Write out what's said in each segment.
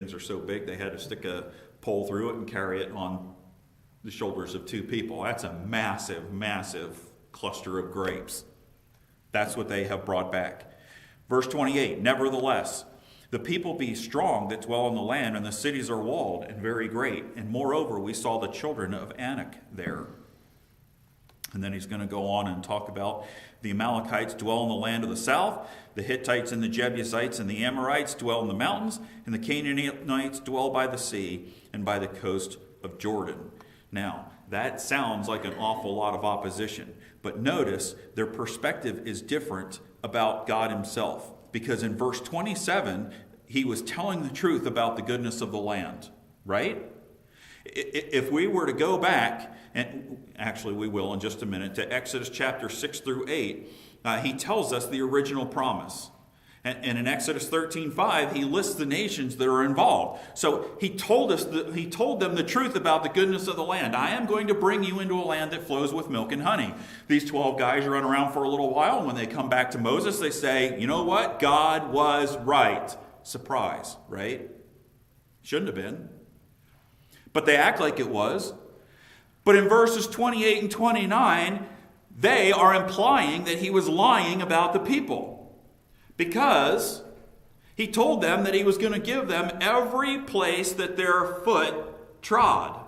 Things are so big they had to stick a pole through it and carry it on the shoulders of two people. That's a massive, massive cluster of grapes. That's what they have brought back. Verse 28, nevertheless, the people be strong that dwell in the land, and the cities are walled and very great. And moreover, we saw the children of Anak there. And then he's going to go on and talk about the Amalekites dwell in the land of the south, the Hittites and the Jebusites and the Amorites dwell in the mountains, and the Canaanites dwell by the sea and by the coast of Jordan. Now, that sounds like an awful lot of opposition, but notice their perspective is different about God himself, because in verse 27, he was telling the truth about the goodness of the land, right? If we were to go back, and actually we will in just a minute, to Exodus chapter 6 through 8, he tells us the original promise. And in Exodus 13:5, he lists the nations that are involved. So he told them the truth about the goodness of the land. I am going to bring you into a land that flows with milk and honey. These 12 guys run around for a little while, and when they come back to Moses, they say, you know what? God was right. Surprise, right? Shouldn't have been. But they act like it was. But in verses 28 and 29, they are implying that he was lying about the people. Because he told them that he was going to give them every place that their foot trod.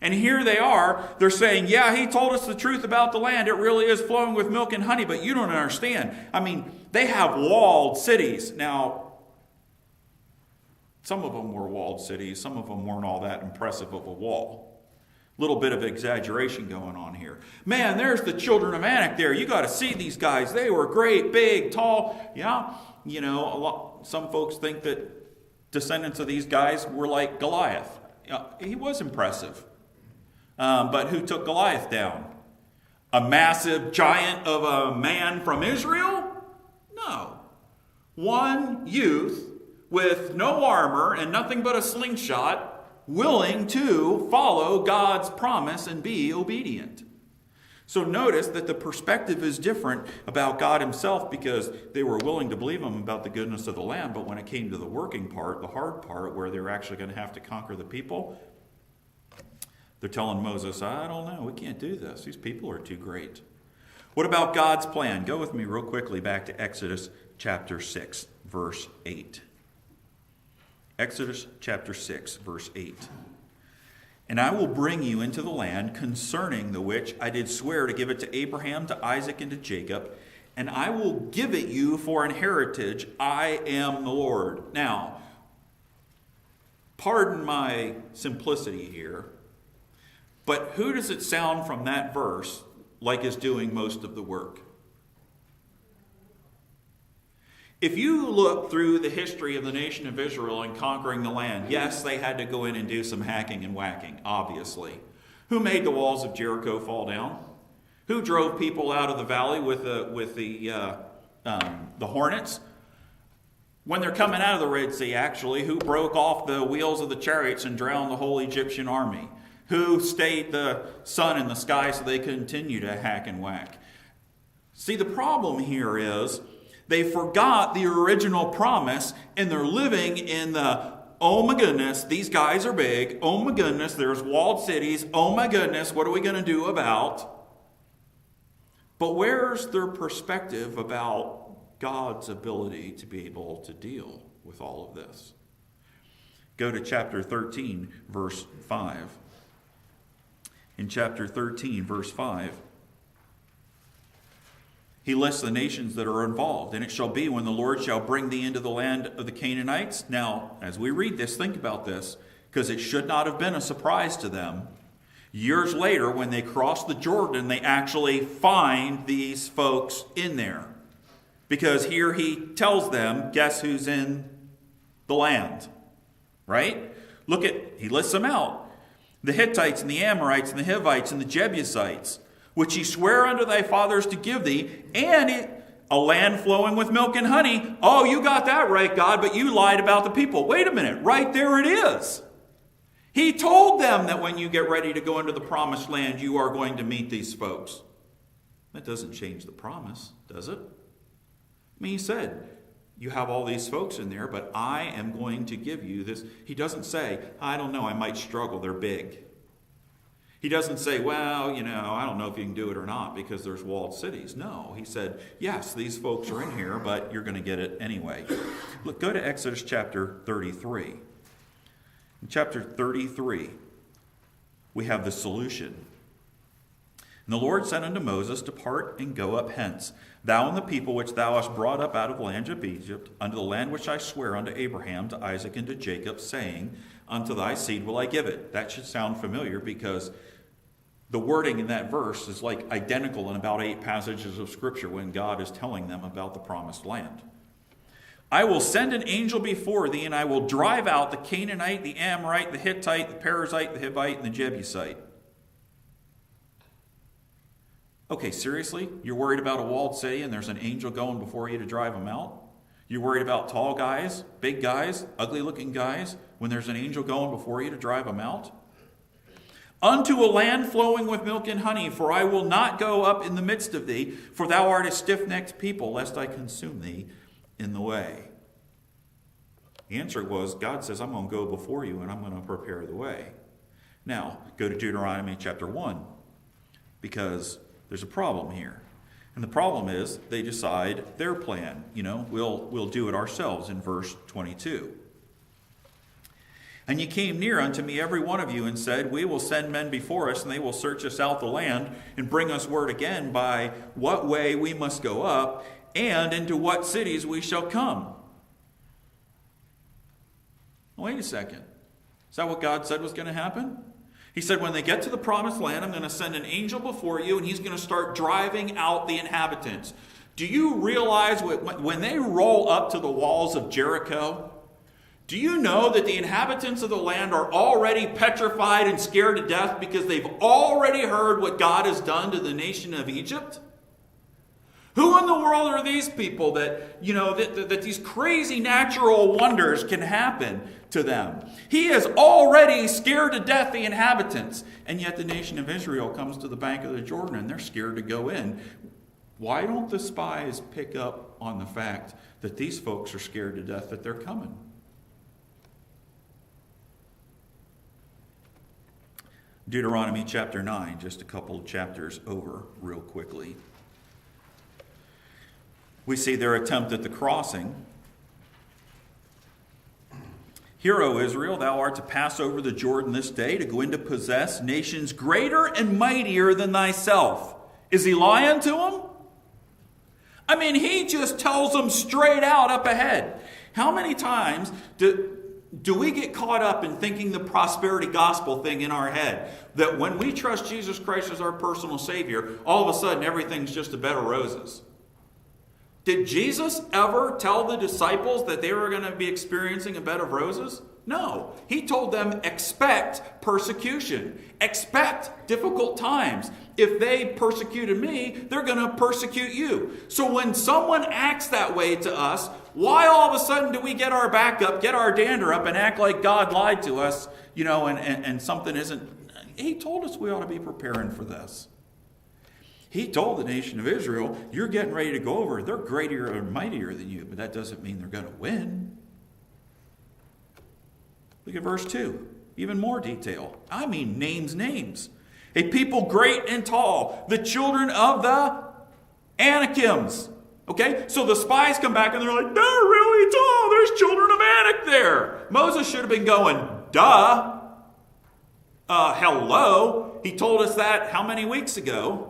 And here they are, they're saying, yeah, he told us the truth about the land. It really is flowing with milk and honey, but you don't understand. I mean, they have walled cities. Now, some of them were walled cities. Some of them weren't all that impressive of a wall. Little bit of exaggeration going on here. Man, there's the children of Anak there. You got to see these guys. They were great, big, tall. Yeah, you know, some folks think that descendants of these guys were like Goliath. He was impressive. But who took Goliath down? A massive giant of a man from Israel? No. One youth with no armor and nothing but a slingshot, willing to follow God's promise and be obedient. So notice that the perspective is different about God himself, because they were willing to believe him about the goodness of the land, but when it came to the working part, the hard part, where they're actually going to have to conquer the people, they're telling Moses, I don't know, we can't do this. These people are too great. What about God's plan? Go with me real quickly back to Exodus chapter 6, verse 8. Exodus chapter 6, verse 8. And I will bring you into the land concerning the which I did swear to give it to Abraham, to Isaac, and to Jacob, and I will give it you for an heritage. I am the Lord. Now, pardon my simplicity here, but who does it sound from that verse like is doing most of the work? If you look through the history of the nation of Israel in conquering the land, yes, they had to go in and do some hacking and whacking, obviously. Who made the walls of Jericho fall down? Who drove people out of the valley with the hornets? When they're coming out of the Red Sea, actually, who broke off the wheels of the chariots and drowned the whole Egyptian army? Who stayed the sun in the sky so they continue to hack and whack? See, the problem here is they forgot the original promise, and they're living in the, oh my goodness, these guys are big. Oh my goodness, there's walled cities. Oh my goodness, what are we going to do about? But where's their perspective about God's ability to be able to deal with all of this? Go to chapter 13, verse 5. In chapter 13, verse 5, he lists the nations that are involved. And it shall be when the Lord shall bring thee into the land of the Canaanites. Now, as we read this, think about this, because it should not have been a surprise to them. Years later, when they cross the Jordan, they actually find these folks in there. Because here he tells them, guess who's in the land? Right? He lists them out. The Hittites and the Amorites and the Hivites and the Jebusites, which he sware unto thy fathers to give thee, and a land flowing with milk and honey. Oh, you got that right, God, but you lied about the people. Wait a minute, right there it is. He told them that when you get ready to go into the promised land, you are going to meet these folks. That doesn't change the promise, does it? I mean, he said, you have all these folks in there, but I am going to give you this. He doesn't say, I don't know, I might struggle, they're big. He doesn't say, well, I don't know if you can do it or not because there's walled cities. No, he said, yes, these folks are in here, but you're going to get it anyway. Look, go to Exodus chapter 33. In chapter 33, we have the solution. And the Lord said unto Moses, depart and go up hence, thou and the people which thou hast brought up out of the land of Egypt, unto the land which I swear unto Abraham, to Isaac, and to Jacob, saying, unto thy seed will I give it. That should sound familiar because the wording in that verse is like identical in about 8 passages of Scripture when God is telling them about the promised land. I will send an angel before thee, and I will drive out the Canaanite, the Amorite, the Hittite, the Perizzite, the Hivite, and the Jebusite. Okay, seriously? You're worried about a walled city and there's an angel going before you to drive them out? You're worried about tall guys, big guys, ugly-looking guys, when there's an angel going before you to drive them out? Unto a land flowing with milk and honey, for I will not go up in the midst of thee, for thou art a stiff-necked people, lest I consume thee in the way. The answer was, God says, I'm going to go before you and I'm going to prepare the way. Now, go to Deuteronomy chapter 1, because there's a problem here. And the problem is they decide their plan. We'll do it ourselves in verse 22. And ye came near unto me, every one of you, and said, we will send men before us, and they will search us out the land, and bring us word again by what way we must go up, and into what cities we shall come. Wait a second. Is that what God said was going to happen? He said, when they get to the promised land, I'm going to send an angel before you, and he's going to start driving out the inhabitants. Do you realize when they roll up to the walls of Jericho, do you know that the inhabitants of the land are already petrified and scared to death because they've already heard what God has done to the nation of Egypt? Who in the world are these people that these crazy natural wonders can happen to them? He has already scared to death the inhabitants, and yet the nation of Israel comes to the bank of the Jordan and they're scared to go in. Why don't the spies pick up on the fact that these folks are scared to death that they're coming? Deuteronomy chapter 9, just a couple of chapters over real quickly. We see their attempt at the crossing. Hear, O Israel, thou art to pass over the Jordan this day, to go in to possess nations greater and mightier than thyself. Is he lying to them? I mean, he just tells them straight out up ahead. How many times do we get caught up in thinking the prosperity gospel thing in our head? That when we trust Jesus Christ as our personal Savior, all of a sudden everything's just a bed of roses. Did Jesus ever tell the disciples that they were going to be experiencing a bed of roses? No. He told them, expect persecution. Expect difficult times. If they persecuted me, they're going to persecute you. So when someone acts that way to us, why all of a sudden do we get our back up, get our dander up, and act like God lied to us, and something isn't? He told us we ought to be preparing for this. He told the nation of Israel, you're getting ready to go over. They're greater or mightier than you, but that doesn't mean they're going to win. Look at verse 2. Even more detail. I mean names. A people great and tall, the children of the Anakims. Okay, so the spies come back and they're like, they're really tall. There's children of Anak there. Moses should have been going, duh. Hello. He told us that how many weeks ago?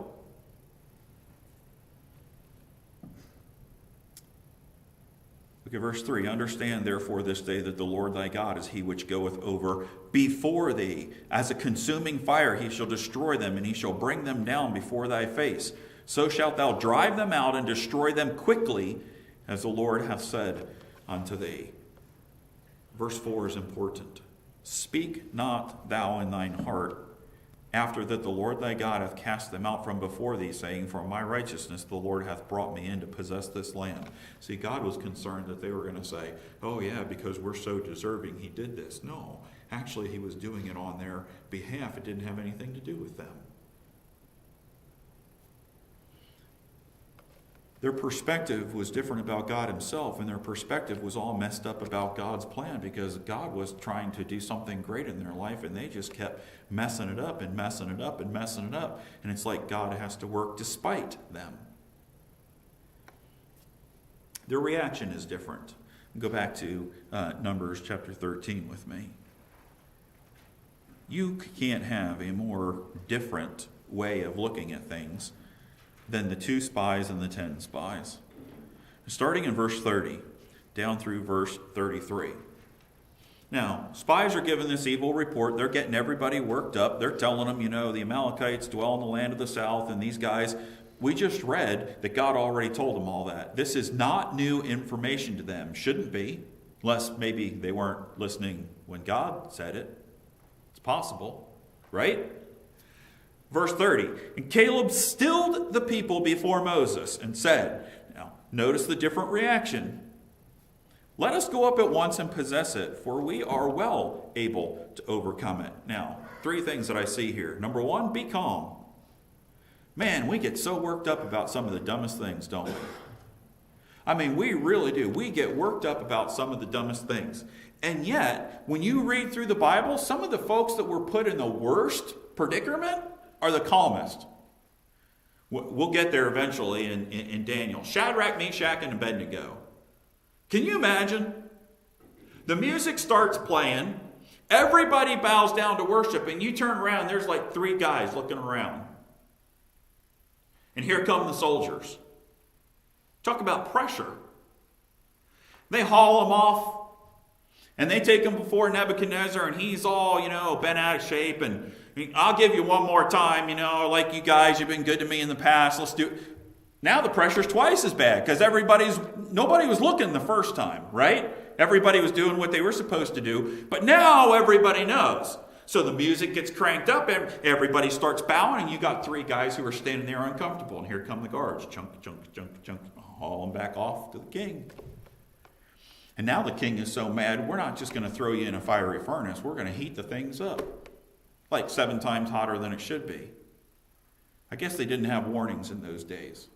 Look at verse 3. Understand therefore this day that the Lord thy God is he which goeth over before thee. As a consuming fire he shall destroy them, and he shall bring them down before thy face. So shalt thou drive them out and destroy them quickly, as the Lord hath said unto thee. Verse 4 is important. Speak not thou in thine heart, after that the Lord thy God hath cast them out from before thee, saying, for my righteousness the Lord hath brought me in to possess this land. See, God was concerned that they were going to say, oh yeah, because we're so deserving he did this. No, actually he was doing it on their behalf. It didn't have anything to do with them. Their perspective was different about God himself, and their perspective was all messed up about God's plan because God was trying to do something great in their life, and they just kept messing it up and messing it up and messing it up. And it's like God has to work despite them. Their reaction is different. Go back to Numbers chapter 13 with me. You can't have a more different way of looking at things than the 2 spies and the 10 spies. Starting in verse 30, down through verse 33. Now, spies are given this evil report. They're getting everybody worked up. They're telling them, the Amalekites dwell in the land of the south, and these guys, we just read that God already told them all that. This is not new information to them. Shouldn't be, unless maybe they weren't listening when God said it. It's possible, right? Verse 30, and Caleb stilled the people before Moses and said, now notice the different reaction. Let us go up at once and possess it, for we are well able to overcome it. Now, 3 things that I see here. Number 1, be calm. Man, we get so worked up about some of the dumbest things, don't we? I mean, we really do. We get worked up about some of the dumbest things. And yet, when you read through the Bible, some of the folks that were put in the worst predicament are the calmest. We'll get there eventually in Daniel. Shadrach, Meshach, and Abednego. Can you imagine? The music starts playing. Everybody bows down to worship. And you turn around, there's like 3 guys looking around. And here come the soldiers. Talk about pressure. They haul him off. And they take him before Nebuchadnezzar, and he's all, bent out of shape. And I'll give you one more time, like you guys, you've been good to me in the past. Let's do it. Now the pressure's twice as bad because nobody was looking the first time, right? Everybody was doing what they were supposed to do. But now everybody knows. So the music gets cranked up, and everybody starts bowing, and you got 3 guys who are standing there uncomfortable. And here come the guards. Chunk, chunk, chunk, chunk. Haul them back off to the king. And now the king is so mad, we're not just going to throw you in a fiery furnace. We're going to heat the things up. Like 7 times hotter than it should be. I guess they didn't have warnings in those days.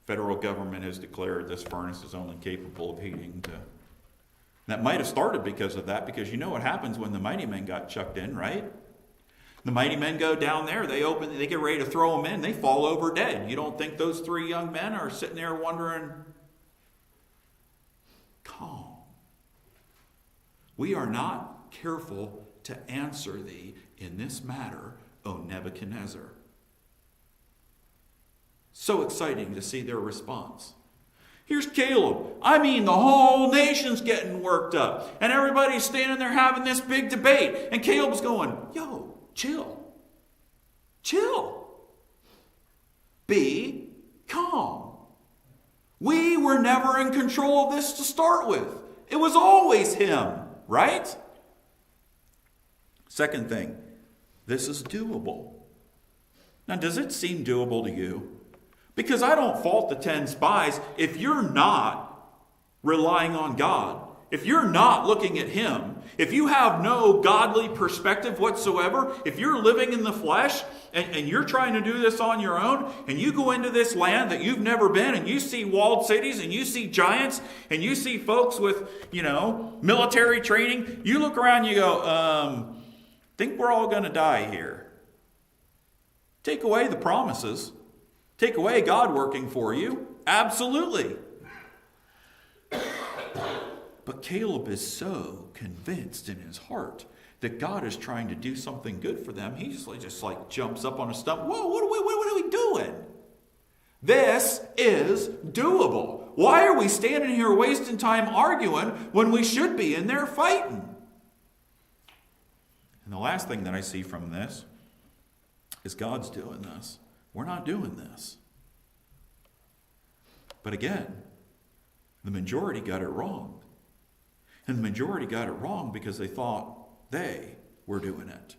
Federal government has declared this furnace is only capable of heating to... That might have started because of that, because you know what happens when the mighty men got chucked in, right? The mighty men go down there, they get ready to throw them in, they fall over dead. You don't think those 3 young men are sitting there wondering, calm. We are not careful to answer thee in this matter, O Nebuchadnezzar. So exciting to see their response. Here's Caleb. The whole nation's getting worked up. And everybody's standing there having this big debate. And Caleb's going, yo, chill. Chill. Be calm. We were never in control of this to start with. It was always him, right? Second thing, this is doable. Now, does it seem doable to you? Because I don't fault the 10 spies if you're not relying on God. If you're not looking at him, if you have no godly perspective whatsoever, if you're living in the flesh and you're trying to do this on your own, and you go into this land that you've never been, and you see walled cities, and you see giants, and you see folks with, military training, you look around and you go, think we're all going to die here. Take away the promises. Take away God working for you. Absolutely. But Caleb is so convinced in his heart that God is trying to do something good for them. He just jumps up on a stump. Whoa, what are we doing? This is doable. Why are we standing here wasting time arguing when we should be in there fighting? And the last thing that I see from this is God's doing this. We're not doing this. But again, the majority got it wrong. And the majority got it wrong because they thought they were doing it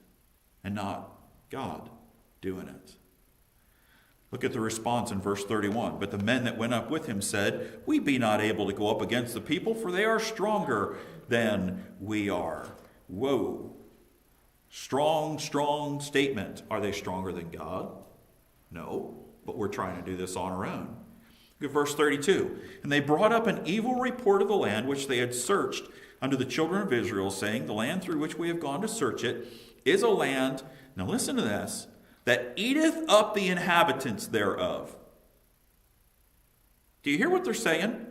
and not God doing it. Look at the response in verse 31. But the men that went up with him said, we be not able to go up against the people, for they are stronger than we are. Whoa. Strong statement. Are they stronger than God? No. but we're trying to do this on our own. Look at verse 32. And they brought up an evil report of the land which they had searched unto the children of Israel, saying, the land through which we have gone to search it is a land, now listen to this, that eateth up the inhabitants thereof. Do you hear what they're saying?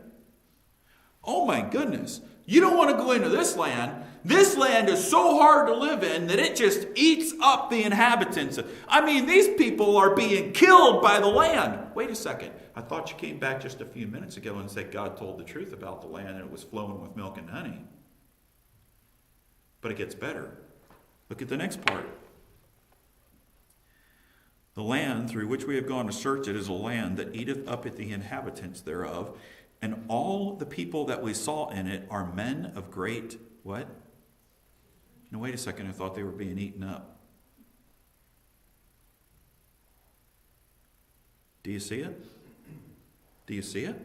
Oh my goodness. You don't want to go into this land. This land is so hard to live in that it just eats up the inhabitants. I mean, these people are being killed by the land. Wait a second. I thought you came back just a few minutes ago and said God told the truth about the land and it was flowing with milk and honey. But it gets better. Look at the next part. The land through which we have gone to search it is a land that eateth up at the inhabitants thereof, and all the people that we saw in it are men of great, what? No, wait a second, I thought they were being eaten up. Do you see it? Do you see it?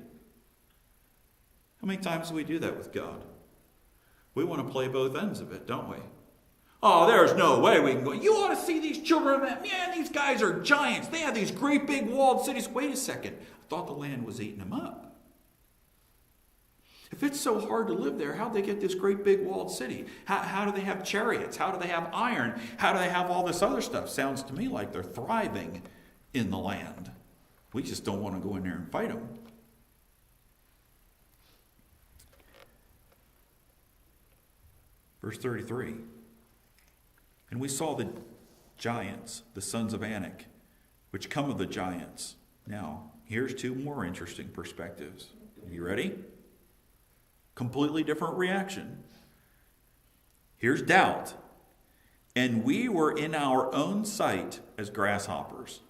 How many times do we do that with God? We want to play both ends of it, don't we? Oh, there's no way we can go. You ought to see these children. Man, these guys are giants. They have these great big walled cities. Wait a second. I thought the land was eating them up. If it's so hard to live there, how'd they get this great big walled city? How do they have chariots? How do they have iron? How do they have all this other stuff? Sounds to me like they're thriving in the land. We just don't want to go in there and fight them. Verse 33. And we saw the giants, the sons of Anak, which come of the giants. Now, here's two more interesting perspectives. Are you ready? Completely different reaction. Here's doubt. And we were in our own sight as grasshoppers.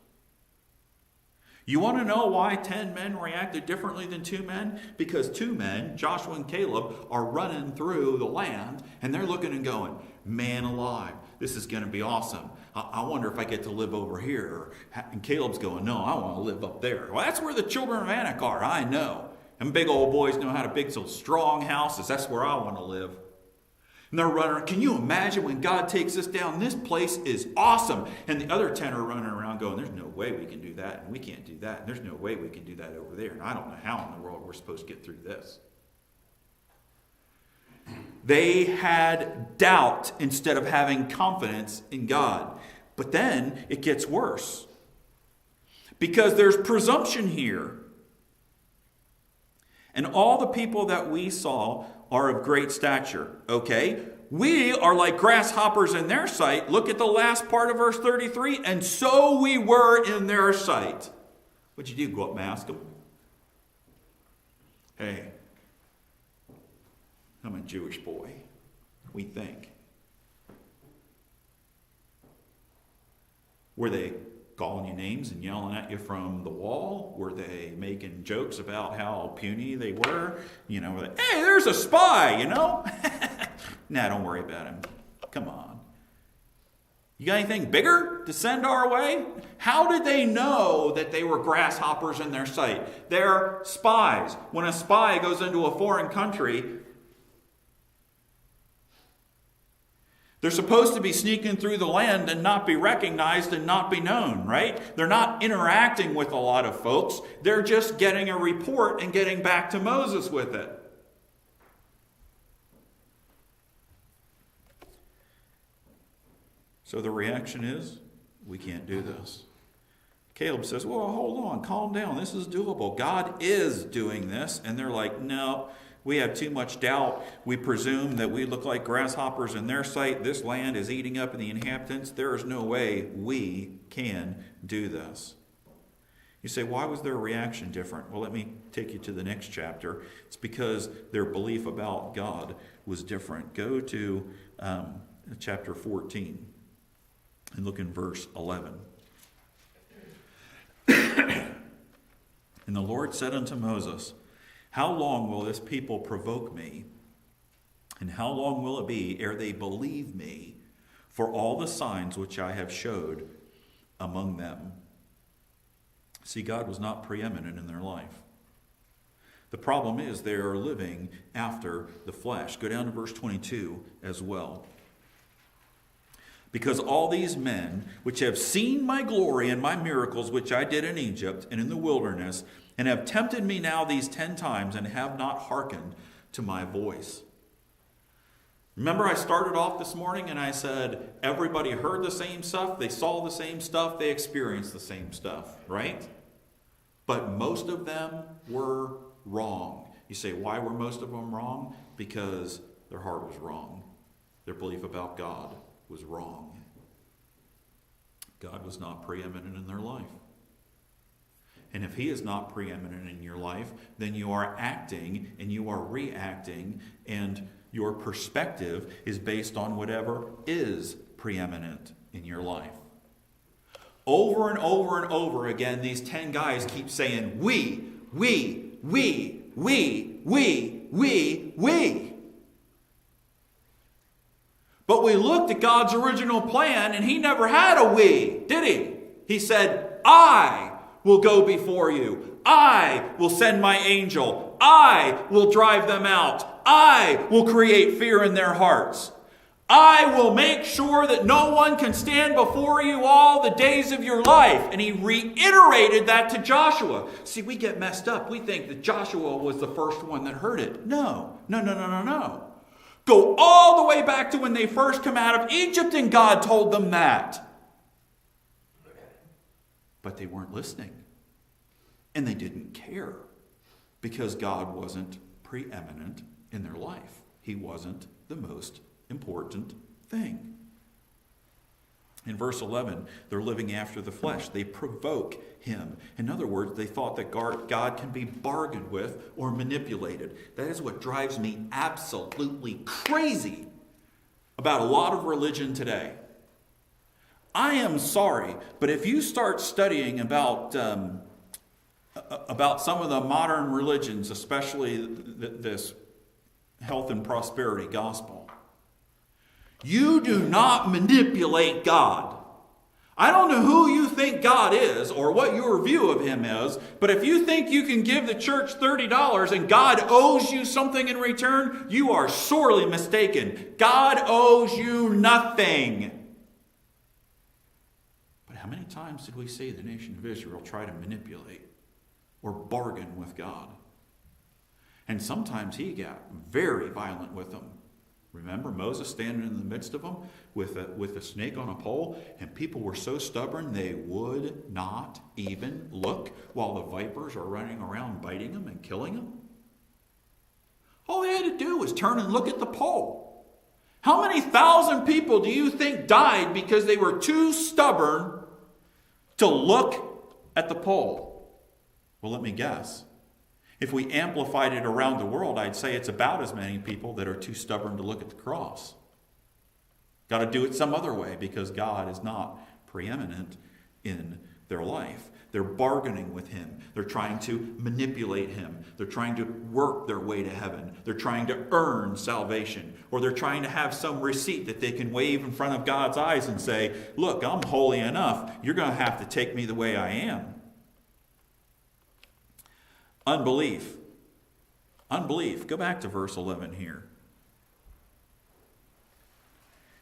You want to know why 10 men reacted differently than 2 men? Because 2 men, Joshua and Caleb, are running through the land and they're looking and going, man alive, this is going to be awesome. I wonder if I get to live over here. And Caleb's going, no, I want to live up there. Well, that's where the children of Anak are, I know. And big old boys know how to build some strong houses. That's where I want to live. And they're running around. Can you imagine when God takes us down? This place is awesome. And the other 10 are running around going, there's no way we can do that. And we can't do that. And there's no way we can do that over there. And I don't know how in the world we're supposed to get through this. They had doubt instead of having confidence in God. But then it gets worse. Because there's presumption here. And all the people that we saw are of great stature. Okay, we are like grasshoppers in their sight. Look at the last part of verse 33. And so we were in their sight. What'd you do? Go up and ask them? Hey, I'm a Jewish boy. We think. Were they calling you names and yelling at you from the wall? Were they making jokes about how puny they were? You know, were they, hey, there's a spy, you know? Nah, don't worry about him. Come on. You got anything bigger to send our way? How did they know that they were grasshoppers in their sight? They're spies. When a spy goes into a foreign country, they're supposed to be sneaking through the land and not be recognized and not be known, right? They're not interacting with a lot of folks. They're just getting a report and getting back to Moses with it. So the reaction is, we can't do this. Caleb says, well, hold on, calm down. This is doable. God is doing this. And they're like, no. We have too much doubt. We presume that we look like grasshoppers in their sight. This land is eating up the inhabitants. There is no way we can do this. You say, why was their reaction different? Well, let me take you to the next chapter. It's because their belief about God was different. Go to chapter 14 and look in verse 11. And the Lord said unto Moses, how long will this people provoke me? And how long will it be ere they believe me for all the signs which I have showed among them? See, God was not preeminent in their life. The problem is they are living after the flesh. Go down to verse 22 as well. Because all these men, which have seen my glory and my miracles, which I did in Egypt and in the wilderness, and have tempted me now these 10 times, and have not hearkened to my voice. Remember, I started off this morning and I said, everybody heard the same stuff, they saw the same stuff, they experienced the same stuff, right? But most of them were wrong. You say, why were most of them wrong? Because their heart was wrong. Their belief about God was wrong. God was not preeminent in their life. And if he is not preeminent in your life, then you are acting and you are reacting, and your perspective is based on whatever is preeminent in your life. Over and over and over again, these 10 guys keep saying, we. But we looked at God's original plan, and he never had a we, did he? He said, I will go before you. I will send my angel. I will drive them out. I will create fear in their hearts. I will make sure that no one can stand before you all the days of your life. And he reiterated that to Joshua. See, we get messed up. We think that Joshua was the first one that heard it. No. Go all the way back to when they first come out of Egypt, and God told them that. But they weren't listening. And they didn't care. Because God wasn't preeminent in their life. He wasn't the most important thing. In verse 11, they're living after the flesh. They provoke him. In other words, they thought that God can be bargained with or manipulated. That is what drives me absolutely crazy about a lot of religion today. I am sorry, but if you start studying about some of the modern religions, especially this health and prosperity gospel, you do not manipulate God. I don't know who you think God is or what your view of him is, but if you think you can give the church $30 and God owes you something in return, you are sorely mistaken. God owes you nothing. But how many times did we see the nation of Israel try to manipulate or bargain with God? And sometimes he got very violent with them. Remember Moses standing in the midst of them with a snake on a pole, and people were so stubborn they would not even look while the vipers are running around biting them and killing them. All they had to do was turn and look at the pole. How many thousand people do you think died because they were too stubborn to look at the pole? Well, let me guess. If we amplified it around the world, I'd say it's about as many people that are too stubborn to look at the cross. Got to do it some other way because God is not preeminent in their life. They're bargaining with him. They're trying to manipulate him. They're trying to work their way to heaven. They're trying to earn salvation. Or they're trying to have some receipt that they can wave in front of God's eyes and say, look, I'm holy enough. You're going to have to take me the way I am. Unbelief. Go back to verse 11 here.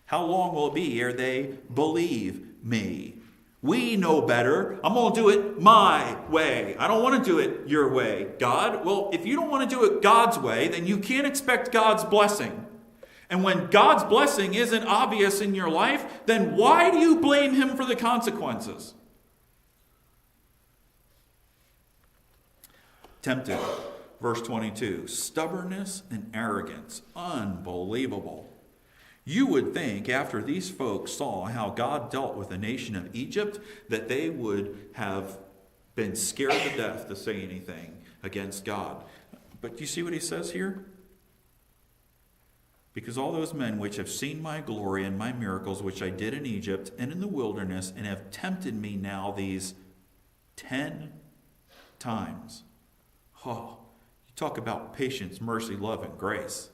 How long will it be ere they believe me? We know better. I'm going to do it my way. I don't want to do it your way, God. Well, if you don't want to do it God's way, then you can't expect God's blessing. And when God's blessing isn't obvious in your life, then why do you blame him for the consequences? Tempted, verse 22, stubbornness and arrogance, unbelievable. You would think after these folks saw how God dealt with the nation of Egypt that they would have been scared to death to say anything against God. But do you see what he says here? Because all those men which have seen my glory and my miracles which I did in Egypt and in the wilderness and have tempted me now these 10 times. Oh, you talk about patience, mercy, love, and grace.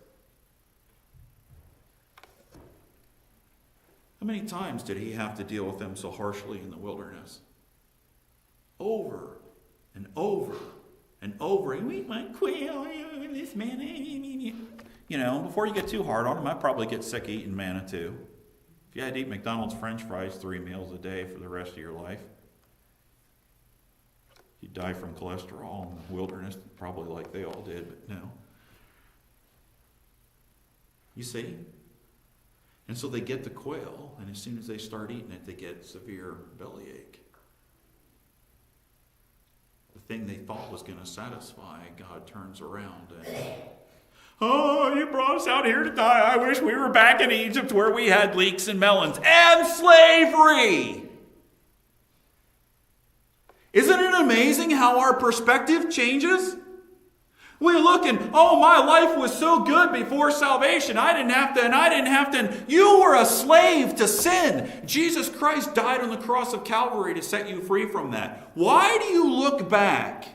How many times did he have to deal with them so harshly in the wilderness? Over and over and over. You eat my quail, this manna. You know, before you get too hard on him, I probably get sick of eating manna too. If you had to eat McDonald's French fries 3 meals a day for the rest of your life, you'd die from cholesterol in the wilderness, probably like they all did, but no. You see? And so they get the quail, and as soon as they start eating it, they get severe bellyache. The thing they thought was going to satisfy, God turns around and, oh, you brought us out here to die. I wish we were back in Egypt where we had leeks and melons and slavery. Isn't it amazing how our perspective changes? We look and, oh, my life was so good before salvation. I didn't have to. You were a slave to sin. Jesus Christ died on the cross of Calvary to set you free from that. Why do you look back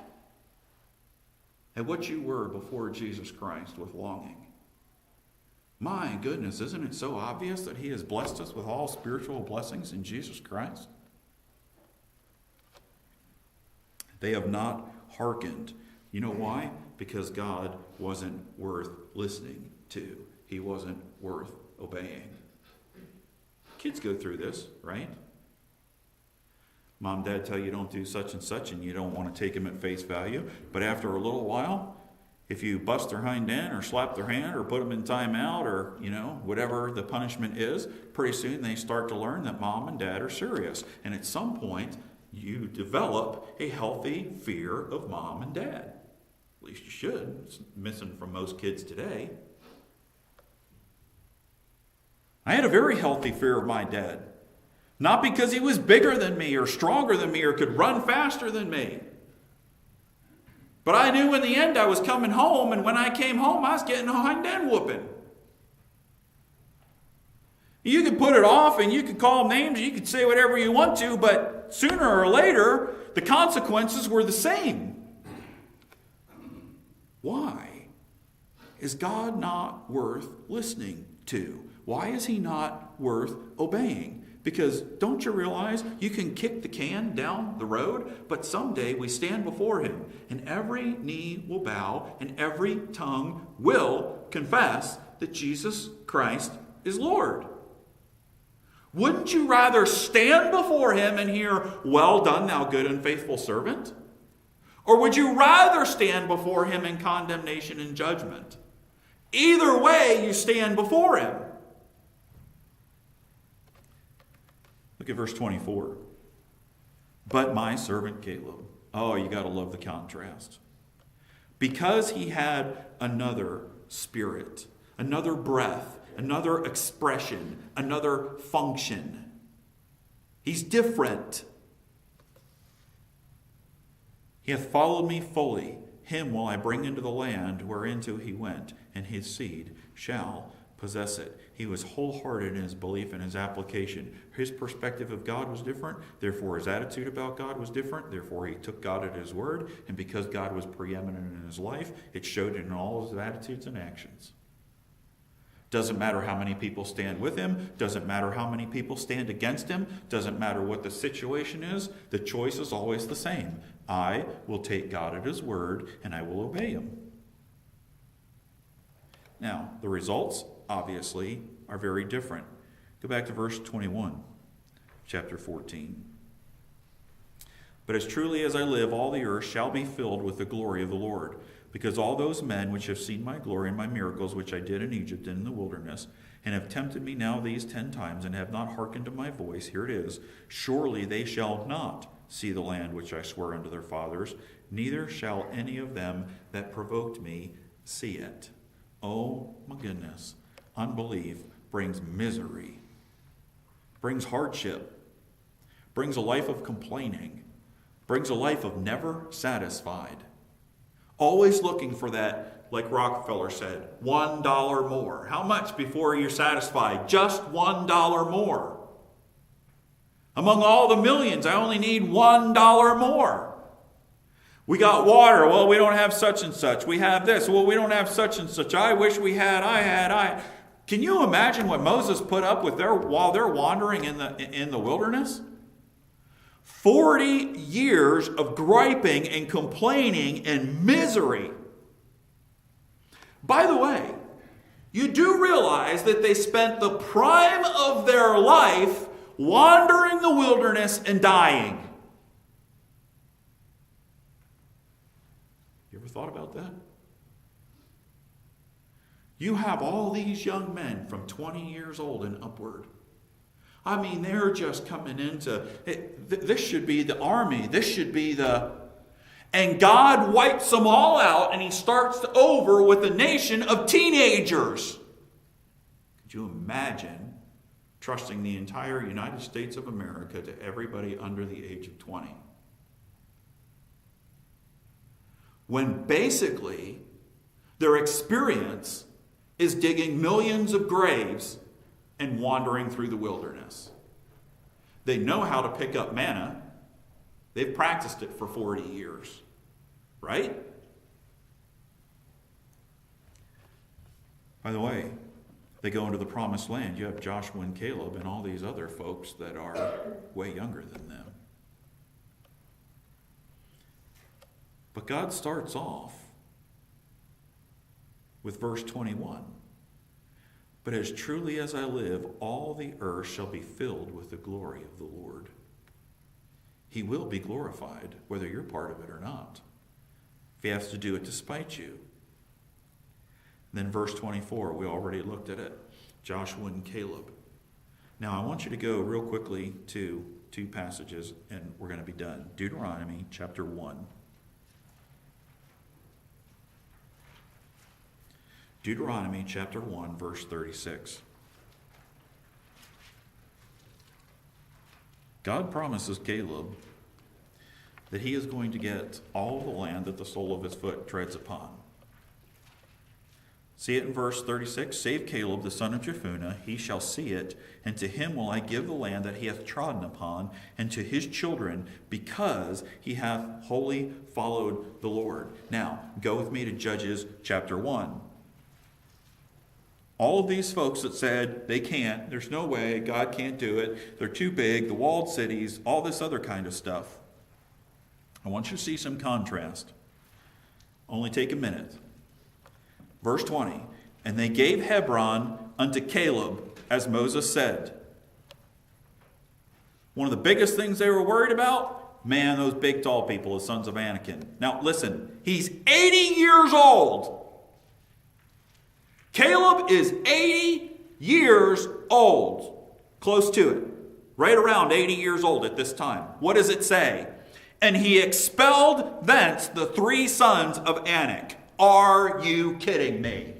at what you were before Jesus Christ with longing? My goodness, isn't it so obvious that He has blessed us with all spiritual blessings in Jesus Christ? They have not hearkened. You know why? Because God wasn't worth listening to. He wasn't worth obeying. Kids go through this, right? Mom, Dad tell you don't do such and such, and you don't want to take them at face value. But after a little while, if you bust their hind end or slap their hand or put them in timeout or, whatever the punishment is, pretty soon they start to learn that Mom and Dad are serious. And at some point, you develop a healthy fear of Mom and Dad. At least you should. It's missing from most kids today. I had a very healthy fear of my dad. Not because he was bigger than me or stronger than me or could run faster than me. But I knew in the end I was coming home, and when I came home, I was getting a hind end whooping. You could put it off and you could call them names and you could say whatever you want to, but sooner or later, the consequences were the same. Why is God not worth listening to? Why is He not worth obeying? Because don't you realize you can kick the can down the road, but someday we stand before Him and every knee will bow and every tongue will confess that Jesus Christ is Lord. Wouldn't you rather stand before Him and hear, "Well done, thou good and faithful servant"? Or would you rather stand before Him in condemnation and judgment? Either way, you stand before Him. Look at verse 24. But my servant Caleb. Oh, you got to love the contrast. Because he had another spirit, another breath, another expression, another function. He's different. He hath followed me fully. Him will I bring into the land whereinto he went, and his seed shall possess it. He was wholehearted in his belief and his application. His perspective of God was different. Therefore, his attitude about God was different. Therefore, he took God at His word. And because God was preeminent in his life, it showed in all his attitudes and actions. Doesn't matter how many people stand with him. Doesn't matter how many people stand against him. Doesn't matter what the situation is. The choice is always the same. I will take God at His word and I will obey Him. Now, the results, obviously, are very different. Go back to verse 21, chapter 14. But as truly as I live, all the earth shall be filled with the glory of the Lord. Because all those men which have seen my glory and my miracles which I did in Egypt and in the wilderness, and have tempted me now these 10 times, and have not hearkened to my voice, here it is, surely they shall not see the land which I swore unto their fathers, neither shall any of them that provoked me see it. Oh my goodness. Unbelief brings misery, brings hardship, brings a life of complaining, brings a life of never satisfied. Always looking for that, like Rockefeller said, $1 more. How much before you're satisfied? Just $1 more. Among all the millions, I only need $1 more. We got water. Well, we don't have such and such. We have this. Well, we don't have such and such. I wish we had. I. Can you imagine what Moses put up with while they're wandering in the wilderness? 40 years of griping and complaining and misery. By the way, you do realize that they spent the prime of their life wandering the wilderness and dying. You ever thought about that? You have all these young men from 20 years old and upward. I mean, they're just coming into, this should be the army. This should be the... And God wipes them all out, and he starts over with a nation of teenagers. Could you imagine trusting the entire United States of America to everybody under the age of 20? When basically their experience is digging millions of graves and wandering through the wilderness. They know how to pick up manna. They've practiced it for 40 years. Right? By the way, they go into the promised land. You have Joshua and Caleb and all these other folks that are way younger than them. But God starts off with verse 21. But as truly as I live, all the earth shall be filled with the glory of the Lord. He will be glorified, whether you're part of it or not. If he has to do it to spite you. Then verse 24, we already looked at it. Joshua and Caleb. Now I want you to go real quickly to two passages, and we're going to be done. Deuteronomy chapter 1. Deuteronomy chapter 1, verse 36. God promises Caleb that he is going to get all the land that the sole of his foot treads upon. See it in verse 36. Save Caleb, the son of Jephunneh, he shall see it, and to him will I give the land that he hath trodden upon, and to his children, because he hath wholly followed the Lord. Now, go with me to Judges chapter 1. All of these folks that said they can't, there's no way, God can't do it, they're too big, the walled cities, all this other kind of stuff. I want you to see some contrast. Only take a minute. Verse 20, and they gave Hebron unto Caleb, as Moses said. One of the biggest things they were worried about, man, those big tall people, the sons of Anakim. Now listen, he's 80 years old. Caleb is 80 years old. Close to it. Right around 80 years old at this time. What does it say? And he expelled thence the 3 sons of Anak. Are you kidding me?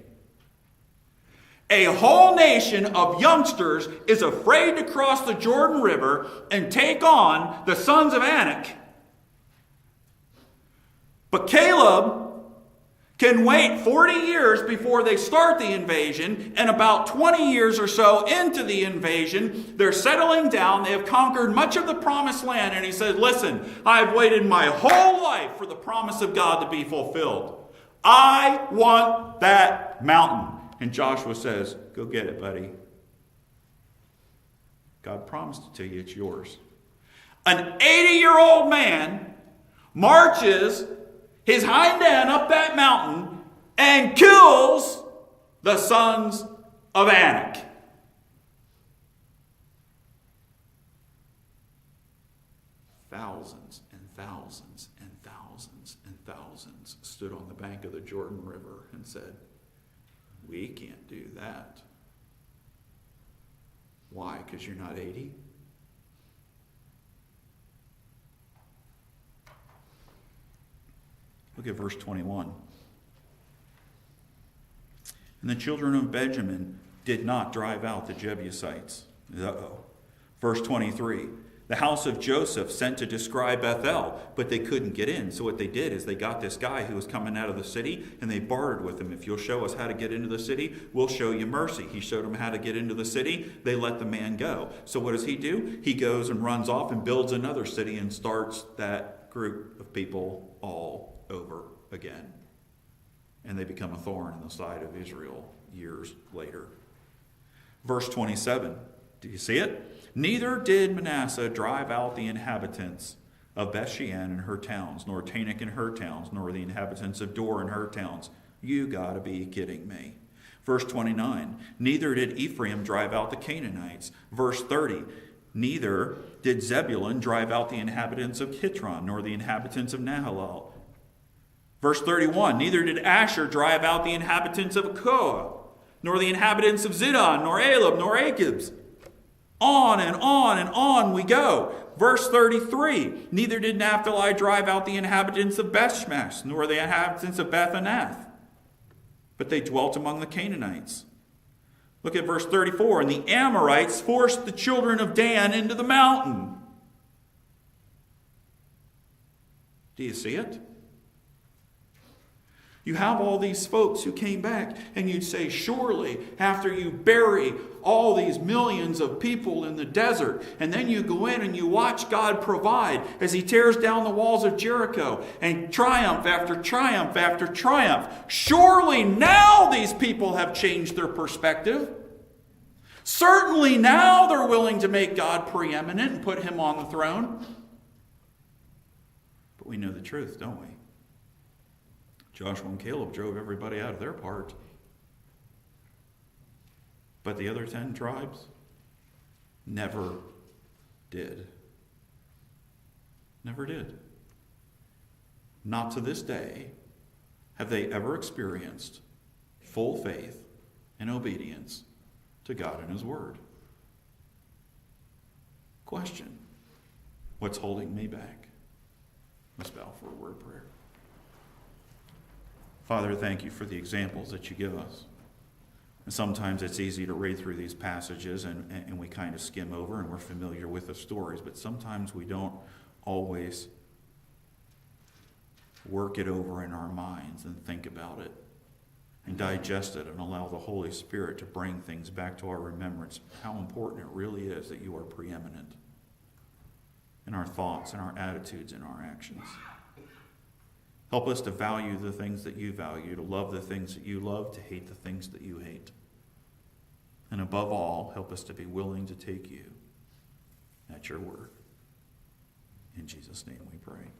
A whole nation of youngsters is afraid to cross the Jordan River and take on the sons of Anak. But Caleb can wait 40 years before they start the invasion, and about 20 years or so into the invasion, they're settling down. They have conquered much of the promised land, and he says, listen, I've waited my whole life for the promise of God to be fulfilled. I want that mountain. And Joshua says, go get it, buddy. God promised it to you, it's yours. An 80-year-old man marches his hind end up that mountain and kills the sons of Anak. Thousands and thousands and thousands and thousands stood on the bank of the Jordan River and said, we can't do that. Why? Because you're not 80? Look at verse 21. And the children of Benjamin did not drive out the Jebusites. Uh-oh. Verse 23. The house of Joseph sent to describe Bethel, but they couldn't get in. So what they did is they got this guy who was coming out of the city, and they bartered with him. If you'll show us how to get into the city, we'll show you mercy. He showed them how to get into the city. They let the man go. So what does he do? He goes and runs off and builds another city and starts that group of people all over again. And they become a thorn in the side of Israel years later. Verse 27. Do you see it? Neither did Manasseh drive out the inhabitants of Bethshean and her towns, nor Tanakh and her towns, nor the inhabitants of Dor and her towns. You gotta be kidding me. Verse 29, neither did Ephraim drive out the Canaanites. Verse 30, neither did Zebulun drive out the inhabitants of Kitron, nor the inhabitants of Nahalal. Verse 31, neither did Asher drive out the inhabitants of Koa, nor the inhabitants of Zidon, nor Elab, nor Achibs. On and on and on we go. Verse 33, neither did Naphtali drive out the inhabitants of Bethshemesh, nor the inhabitants of Beth-anath, but they dwelt among the Canaanites. Look at verse 34, and the Amorites forced the children of Dan into the mountain. Do you see it? You have all these folks who came back, and you'd say, surely after you bury all these millions of people in the desert, and then you go in and you watch God provide as he tears down the walls of Jericho, and triumph after triumph after triumph, surely now these people have changed their perspective. Certainly now they're willing to make God preeminent and put him on the throne. But we know the truth, don't we? Joshua and Caleb drove everybody out of their part. But the other 10 tribes never did. Never did. Not to this day have they ever experienced full faith and obedience to God and his word. Question: what's holding me back? Let's bow for a word of prayer. Father, thank you for the examples that you give us. And sometimes it's easy to read through these passages and we kind of skim over and we're familiar with the stories, but sometimes we don't always work it over in our minds and think about it and digest it and allow the Holy Spirit to bring things back to our remembrance, how important it really is that you are preeminent in our thoughts and our attitudes and our actions. Help us to value the things that you value, to love the things that you love, to hate the things that you hate. And above all, help us to be willing to take you at your word. In Jesus' name we pray.